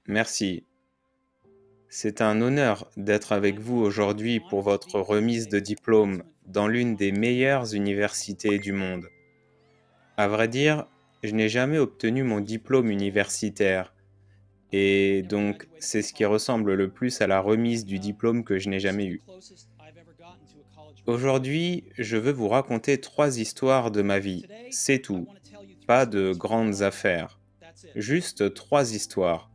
Merci. C'est un honneur d'être avec vous aujourd'hui pour votre remise de diplôme dans l'une des meilleures universités du monde. À vrai dire, je n'ai jamais obtenu mon diplôme universitaire et donc c'est ce qui ressemble le plus à la remise du diplôme que je n'ai jamais eu. Aujourd'hui, je veux vous raconter 3 histoires de ma vie. C'est tout. Pas de grandes affaires. Juste 3 histoires.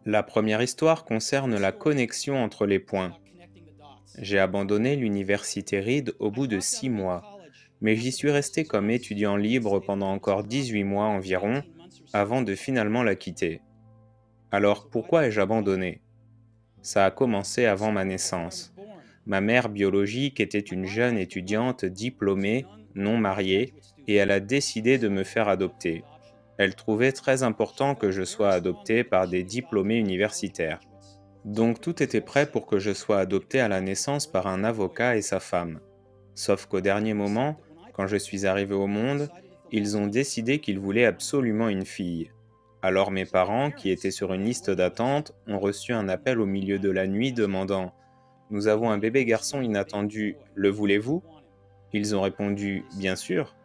La première histoire concerne la connexion entre les points. J'ai abandonné l'université Reed au bout de 6 mois, mais j'y suis resté comme étudiant libre pendant encore 18 mois environ avant de finalement la quitter. Alors pourquoi ai-je abandonné? Ça a commencé avant ma naissance. Ma mère biologique était une jeune étudiante diplômée, non mariée, et elle a décidé de me faire adopter. Elle trouvait très important que je sois adopté par des diplômés universitaires. Donc tout était prêt pour que je sois adopté à la naissance par un avocat et sa femme. Sauf qu'au dernier moment, quand je suis arrivé au monde, ils ont décidé qu'ils voulaient absolument une fille. Alors mes parents, qui étaient sur une liste d'attente, ont reçu un appel au milieu de la nuit demandant ⁇ Nous avons un bébé garçon inattendu, le voulez-vous ?⁇ Ils ont répondu ⁇ Bien sûr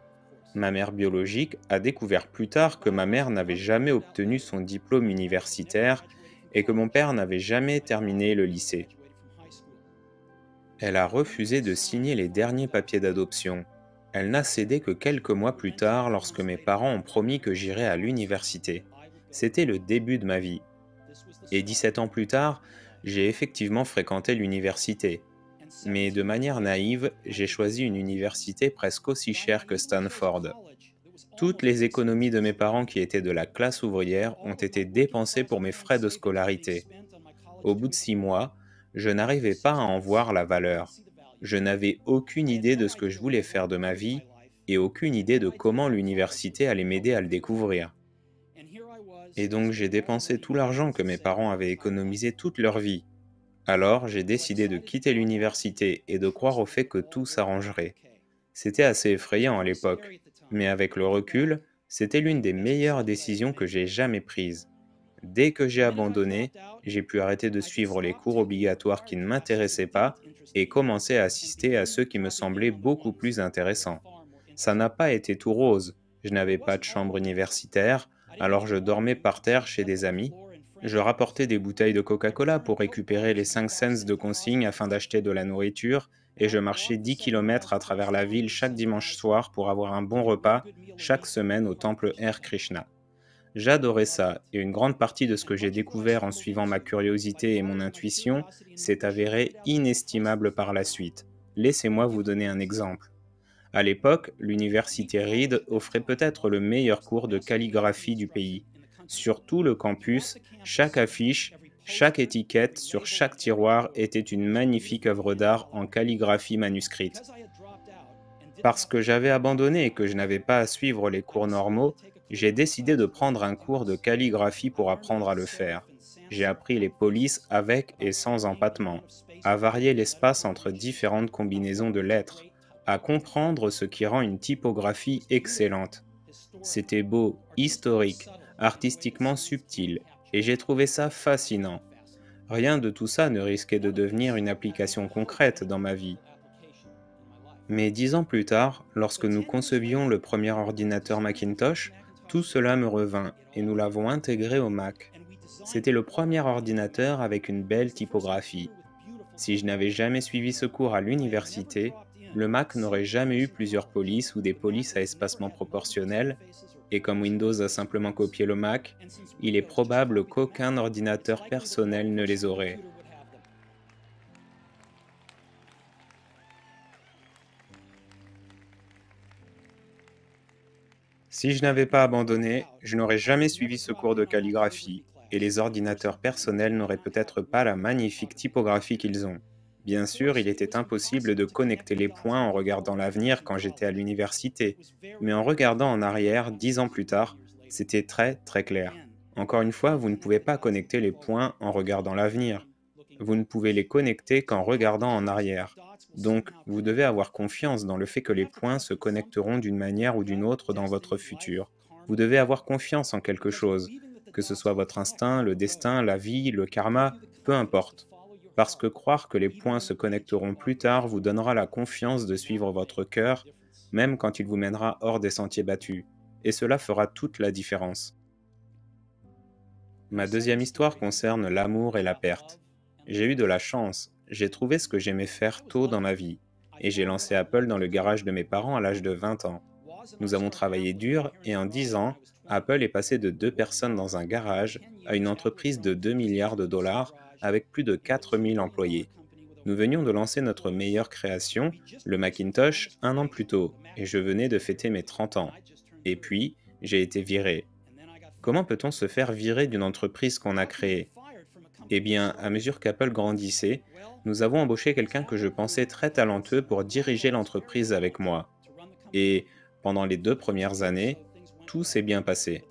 ⁇ Ma mère biologique a découvert plus tard que ma mère n'avait jamais obtenu son diplôme universitaire et que mon père n'avait jamais terminé le lycée. Elle a refusé de signer les derniers papiers d'adoption. Elle n'a cédé que quelques mois plus tard lorsque mes parents ont promis que j'irais à l'université. C'était le début de ma vie. Et 17 ans plus tard, j'ai effectivement fréquenté l'université. Mais de manière naïve, j'ai choisi une université presque aussi chère que Stanford. Toutes les économies de mes parents qui étaient de la classe ouvrière ont été dépensées pour mes frais de scolarité. Au bout de 6 mois, je n'arrivais pas à en voir la valeur. Je n'avais aucune idée de ce que je voulais faire de ma vie et aucune idée de comment l'université allait m'aider à le découvrir. Et donc j'ai dépensé tout l'argent que mes parents avaient économisé toute leur vie. Alors j'ai décidé de quitter l'université et de croire au fait que tout s'arrangerait. C'était assez effrayant à l'époque, mais avec le recul, c'était l'une des meilleures décisions que j'ai jamais prises. Dès que j'ai abandonné, j'ai pu arrêter de suivre les cours obligatoires qui ne m'intéressaient pas et commencer à assister à ceux qui me semblaient beaucoup plus intéressants. Ça n'a pas été tout rose. Je n'avais pas de chambre universitaire, alors je dormais par terre chez des amis. Je rapportais des bouteilles de Coca-Cola pour récupérer les 5 cents de consigne afin d'acheter de la nourriture, et je marchais 10 kilomètres à travers la ville chaque dimanche soir pour avoir un bon repas chaque semaine au temple Air Krishna. J'adorais ça, et une grande partie de ce que j'ai découvert en suivant ma curiosité et mon intuition s'est avérée inestimable par la suite. Laissez-moi vous donner un exemple. À l'époque, l'université Reed offrait peut-être le meilleur cours de calligraphie du pays. Sur tout le campus, chaque affiche, chaque étiquette sur chaque tiroir était une magnifique œuvre d'art en calligraphie manuscrite. Parce que j'avais abandonné et que je n'avais pas à suivre les cours normaux, j'ai décidé de prendre un cours de calligraphie pour apprendre à le faire. J'ai appris les polices avec et sans empattement, à varier l'espace entre différentes combinaisons de lettres, à comprendre ce qui rend une typographie excellente. C'était beau, historique, artistiquement subtil, et j'ai trouvé ça fascinant. Rien de tout ça ne risquait de devenir une application concrète dans ma vie. Mais 10 ans plus tard, lorsque nous concevions le premier ordinateur Macintosh, tout cela me revint et nous l'avons intégré au Mac. C'était le premier ordinateur avec une belle typographie. Si je n'avais jamais suivi ce cours à l'université, le Mac n'aurait jamais eu plusieurs polices ou des polices à espacement proportionnel, et comme Windows a simplement copié le Mac, il est probable qu'aucun ordinateur personnel ne les aurait. Si je n'avais pas abandonné, je n'aurais jamais suivi ce cours de calligraphie, et les ordinateurs personnels n'auraient peut-être pas la magnifique typographie qu'ils ont. Bien sûr, il était impossible de connecter les points en regardant l'avenir quand j'étais à l'université, mais en regardant en arrière 10 ans plus tard, c'était très très clair. Encore une fois, vous ne pouvez pas connecter les points en regardant l'avenir. Vous ne pouvez les connecter qu'en regardant en arrière. Donc, vous devez avoir confiance dans le fait que les points se connecteront d'une manière ou d'une autre dans votre futur. Vous devez avoir confiance en quelque chose, que ce soit votre instinct, le destin, la vie, le karma, peu importe. Parce que croire que les points se connecteront plus tard vous donnera la confiance de suivre votre cœur, même quand il vous mènera hors des sentiers battus. Et cela fera toute la différence. Ma deuxième histoire concerne l'amour et la perte. J'ai eu de la chance, j'ai trouvé ce que j'aimais faire tôt dans ma vie, et j'ai lancé Apple dans le garage de mes parents à l'âge de 20 ans. Nous avons travaillé dur et en 10 ans, Apple est passé de 2 personnes dans un garage à une entreprise de 2 milliards de dollars avec plus de 4000 employés. Nous venions de lancer notre meilleure création, le Macintosh, un an plus tôt, et je venais de fêter mes 30 ans. Et puis, j'ai été viré. Comment peut-on se faire virer d'une entreprise qu'on a créée? Eh bien, à mesure qu'Apple grandissait, nous avons embauché quelqu'un que je pensais très talentueux pour diriger l'entreprise avec moi. Et pendant les 2 premières années, tout s'est bien passé.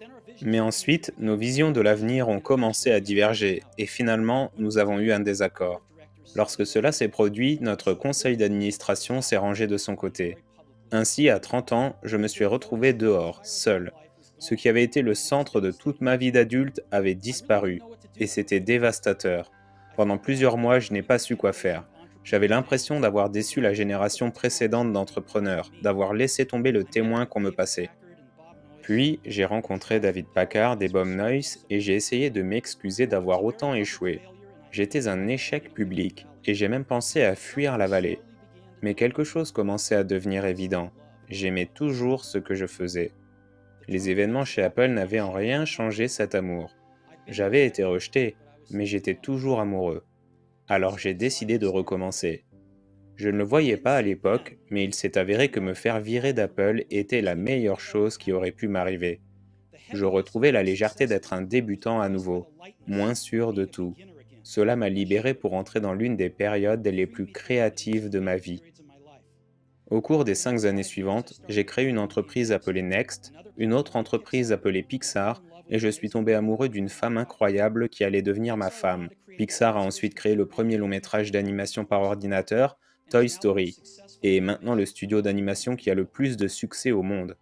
Mais ensuite, nos visions de l'avenir ont commencé à diverger et finalement, nous avons eu un désaccord. Lorsque cela s'est produit, notre conseil d'administration s'est rangé de son côté. Ainsi, à 30 ans, je me suis retrouvé dehors, seul. Ce qui avait été le centre de toute ma vie d'adulte avait disparu, et c'était dévastateur. Pendant plusieurs mois, je n'ai pas su quoi faire. J'avais l'impression d'avoir déçu la génération précédente d'entrepreneurs, d'avoir laissé tomber le témoin qu'on me passait. Puis, j'ai rencontré David Packard et Bob Noyce et j'ai essayé de m'excuser d'avoir autant échoué. J'étais un échec public et j'ai même pensé à fuir la vallée. Mais quelque chose commençait à devenir évident. J'aimais toujours ce que je faisais. Les événements chez Apple n'avaient en rien changé cet amour. J'avais été rejeté, mais j'étais toujours amoureux. Alors j'ai décidé de recommencer. Je ne le voyais pas à l'époque, mais il s'est avéré que me faire virer d'Apple était la meilleure chose qui aurait pu m'arriver. Je retrouvais la légèreté d'être un débutant à nouveau, moins sûr de tout. Cela m'a libéré pour entrer dans l'une des périodes les plus créatives de ma vie. Au cours des 5 années suivantes, j'ai créé une entreprise appelée Next, une autre entreprise appelée Pixar, et je suis tombé amoureux d'une femme incroyable qui allait devenir ma femme. Pixar a ensuite créé le premier long métrage d'animation par ordinateur, Toy Story, et maintenant le studio d'animation qui a le plus de succès au monde.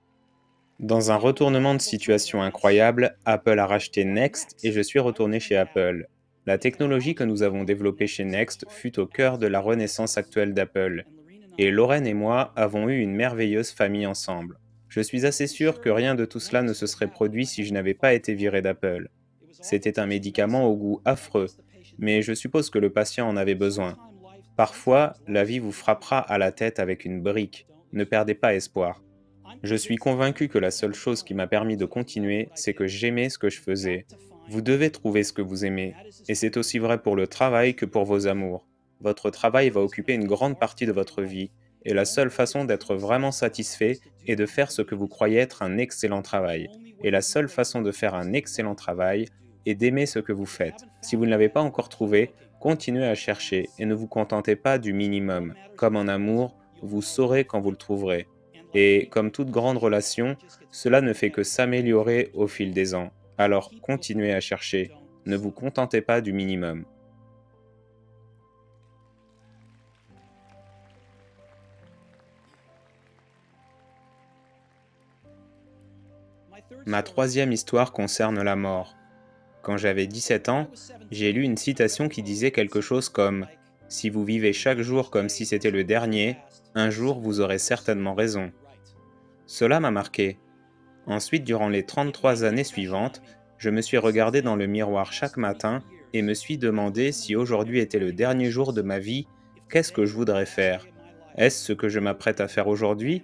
Dans un retournement de situation incroyable, Apple a racheté Next et je suis retourné chez Apple. La technologie que nous avons développée chez Next fut au cœur de la renaissance actuelle d'Apple. Et Lorraine et moi avons eu une merveilleuse famille ensemble. Je suis assez sûr que rien de tout cela ne se serait produit si je n'avais pas été viré d'Apple. C'était un médicament au goût affreux, mais je suppose que le patient en avait besoin. Parfois, la vie vous frappera à la tête avec une brique. Ne perdez pas espoir. Je suis convaincu que la seule chose qui m'a permis de continuer, c'est que j'aimais ce que je faisais. Vous devez trouver ce que vous aimez, et c'est aussi vrai pour le travail que pour vos amours. Votre travail va occuper une grande partie de votre vie, et la seule façon d'être vraiment satisfait est de faire ce que vous croyez être un excellent travail. Et la seule façon de faire un excellent travail est d'aimer ce que vous faites. Si vous ne l'avez pas encore trouvé, continuez à chercher et ne vous contentez pas du minimum. Comme en amour, vous saurez quand vous le trouverez. Et comme toute grande relation, cela ne fait que s'améliorer au fil des ans. Alors continuez à chercher, ne vous contentez pas du minimum. Ma troisième histoire concerne la mort. Quand j'avais 17 ans, j'ai lu une citation qui disait quelque chose comme ⁇ Si vous vivez chaque jour comme si c'était le dernier, un jour vous aurez certainement raison ⁇ Cela m'a marqué. Ensuite, durant les 33 années suivantes, je me suis regardé dans le miroir chaque matin et me suis demandé si aujourd'hui était le dernier jour de ma vie, qu'est-ce que je voudrais faire? Est-ce ce que je m'apprête à faire aujourd'hui?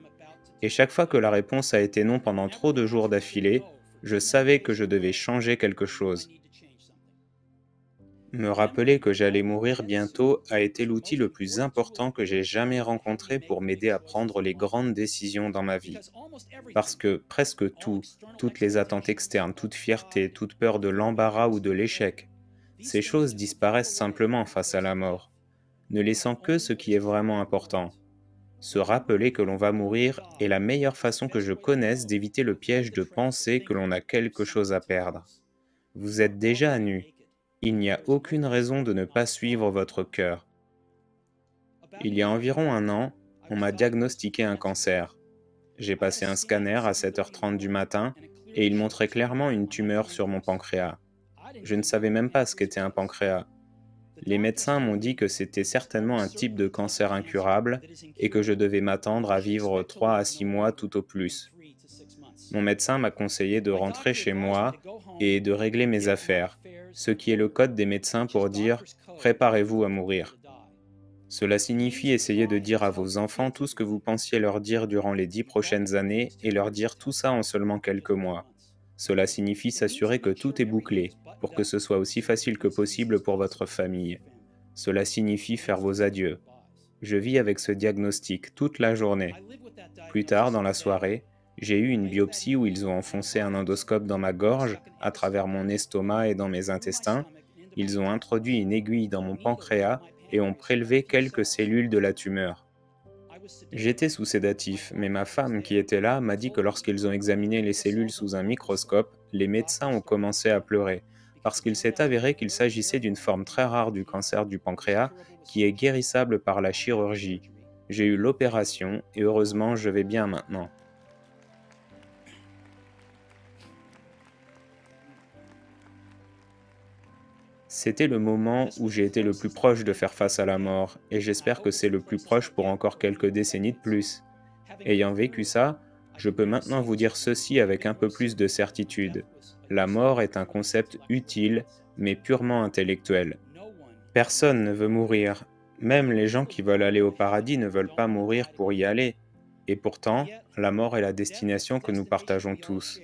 Et chaque fois que la réponse a été non pendant trop de jours d'affilée, je savais que je devais changer quelque chose. Me rappeler que j'allais mourir bientôt a été l'outil le plus important que j'ai jamais rencontré pour m'aider à prendre les grandes décisions dans ma vie. Parce que presque tout, toutes les attentes externes, toute fierté, toute peur de l'embarras ou de l'échec, ces choses disparaissent simplement face à la mort, ne laissant que ce qui est vraiment important. Se rappeler que l'on va mourir est la meilleure façon que je connaisse d'éviter le piège de penser que l'on a quelque chose à perdre. Vous êtes déjà à nu. Il n'y a aucune raison de ne pas suivre votre cœur. Il y a environ un an, on m'a diagnostiqué un cancer. J'ai passé un scanner à 7h30 du matin et il montrait clairement une tumeur sur mon pancréas. Je ne savais même pas ce qu'était un pancréas. Les médecins m'ont dit que c'était certainement un type de cancer incurable et que je devais m'attendre à vivre 3 à 6 mois tout au plus. Mon médecin m'a conseillé de rentrer chez moi et de régler mes affaires, ce qui est le code des médecins pour dire «préparez-vous à mourir». Cela signifie essayer de dire à vos enfants tout ce que vous pensiez leur dire durant les 10 prochaines années et leur dire tout ça en seulement quelques mois. Cela signifie s'assurer que tout est bouclé, pour que ce soit aussi facile que possible pour votre famille. Cela signifie faire vos adieux. Je vis avec ce diagnostic toute la journée. Plus tard, dans la soirée, j'ai eu une biopsie où ils ont enfoncé un endoscope dans ma gorge, à travers mon estomac et dans mes intestins. Ils ont introduit une aiguille dans mon pancréas et ont prélevé quelques cellules de la tumeur. J'étais sous sédatif, mais ma femme qui était là m'a dit que lorsqu'ils ont examiné les cellules sous un microscope, les médecins ont commencé à pleurer, parce qu'il s'est avéré qu'il s'agissait d'une forme très rare du cancer du pancréas qui est guérissable par la chirurgie. J'ai eu l'opération et heureusement je vais bien maintenant. C'était le moment où j'ai été le plus proche de faire face à la mort, et j'espère que c'est le plus proche pour encore quelques décennies de plus. Ayant vécu ça, je peux maintenant vous dire ceci avec un peu plus de certitude. La mort est un concept utile, mais purement intellectuel. Personne ne veut mourir. Même les gens qui veulent aller au paradis ne veulent pas mourir pour y aller. Et pourtant, la mort est la destination que nous partageons tous.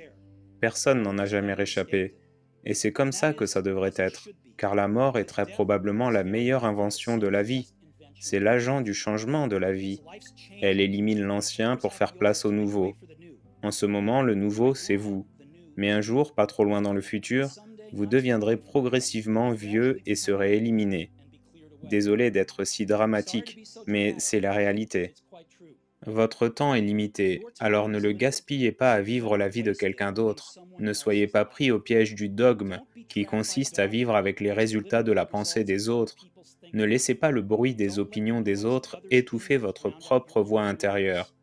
Personne n'en a jamais réchappé. Et c'est comme ça que ça devrait être, car la mort est très probablement la meilleure invention de la vie. C'est l'agent du changement de la vie. Elle élimine l'ancien pour faire place au nouveau. En ce moment, le nouveau, c'est vous. Mais un jour, pas trop loin dans le futur, vous deviendrez progressivement vieux et serez éliminé. Désolé d'être si dramatique, mais c'est la réalité. Votre temps est limité, alors ne le gaspillez pas à vivre la vie de quelqu'un d'autre. Ne soyez pas pris au piège du dogme, qui consiste à vivre avec les résultats de la pensée des autres. Ne laissez pas le bruit des opinions des autres étouffer votre propre voix intérieure.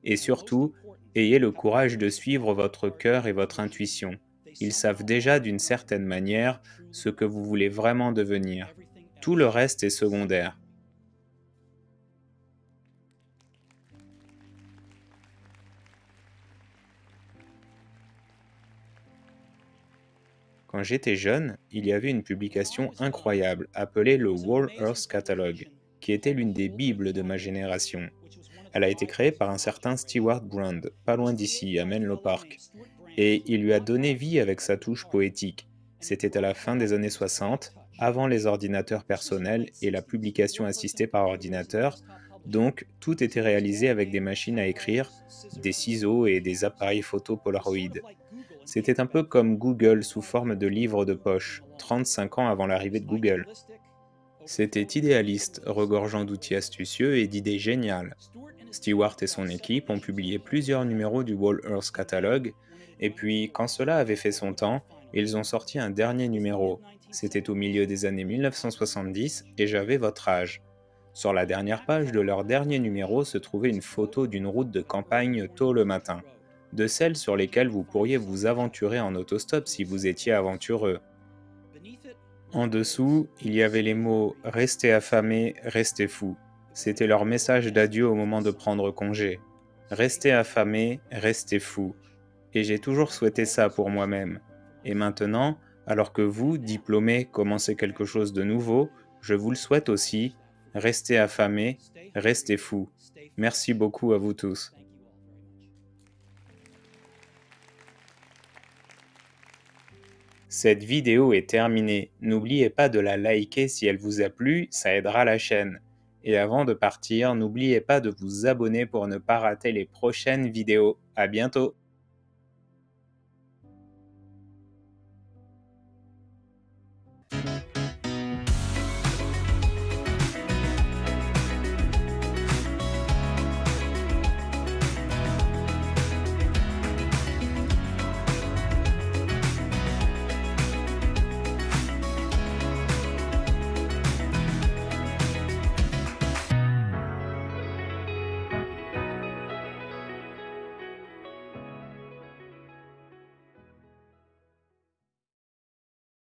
Et surtout, ayez le courage de suivre votre cœur et votre intuition. Ils savent déjà d'une certaine manière ce que vous voulez vraiment devenir. Tout le reste est secondaire. Quand j'étais jeune, il y avait une publication incroyable appelée le Whole Earth Catalog, qui était l'une des bibles de ma génération. Elle a été créée par un certain Stewart Brand, pas loin d'ici, à Menlo Park, et il lui a donné vie avec sa touche poétique. C'était à la fin des années 60, avant les ordinateurs personnels et la publication assistée par ordinateur, donc tout était réalisé avec des machines à écrire, des ciseaux et des appareils photo Polaroid. C'était un peu comme Google sous forme de livre de poche, 35 ans avant l'arrivée de Google. C'était idéaliste, regorgeant d'outils astucieux et d'idées géniales. Stewart et son équipe ont publié plusieurs numéros du Whole Earth Catalog, et puis, quand cela avait fait son temps, ils ont sorti un dernier numéro. C'était au milieu des années 1970 et j'avais votre âge. Sur la dernière page de leur dernier numéro se trouvait une photo d'une route de campagne tôt le matin, de celles sur lesquelles vous pourriez vous aventurer en autostop si vous étiez aventureux. En dessous, il y avait les mots «Restez affamés, restez fous». C'était leur message d'adieu au moment de prendre congé. Restez affamés, restez fous. Et j'ai toujours souhaité ça pour moi-même. Et maintenant, alors que vous, diplômés, commencez quelque chose de nouveau, je vous le souhaite aussi. Restez affamés, restez fous. Merci beaucoup à vous tous. Cette vidéo est terminée. N'oubliez pas de la liker si elle vous a plu, ça aidera la chaîne. Et avant de partir, n'oubliez pas de vous abonner pour ne pas rater les prochaines vidéos. À bientôt!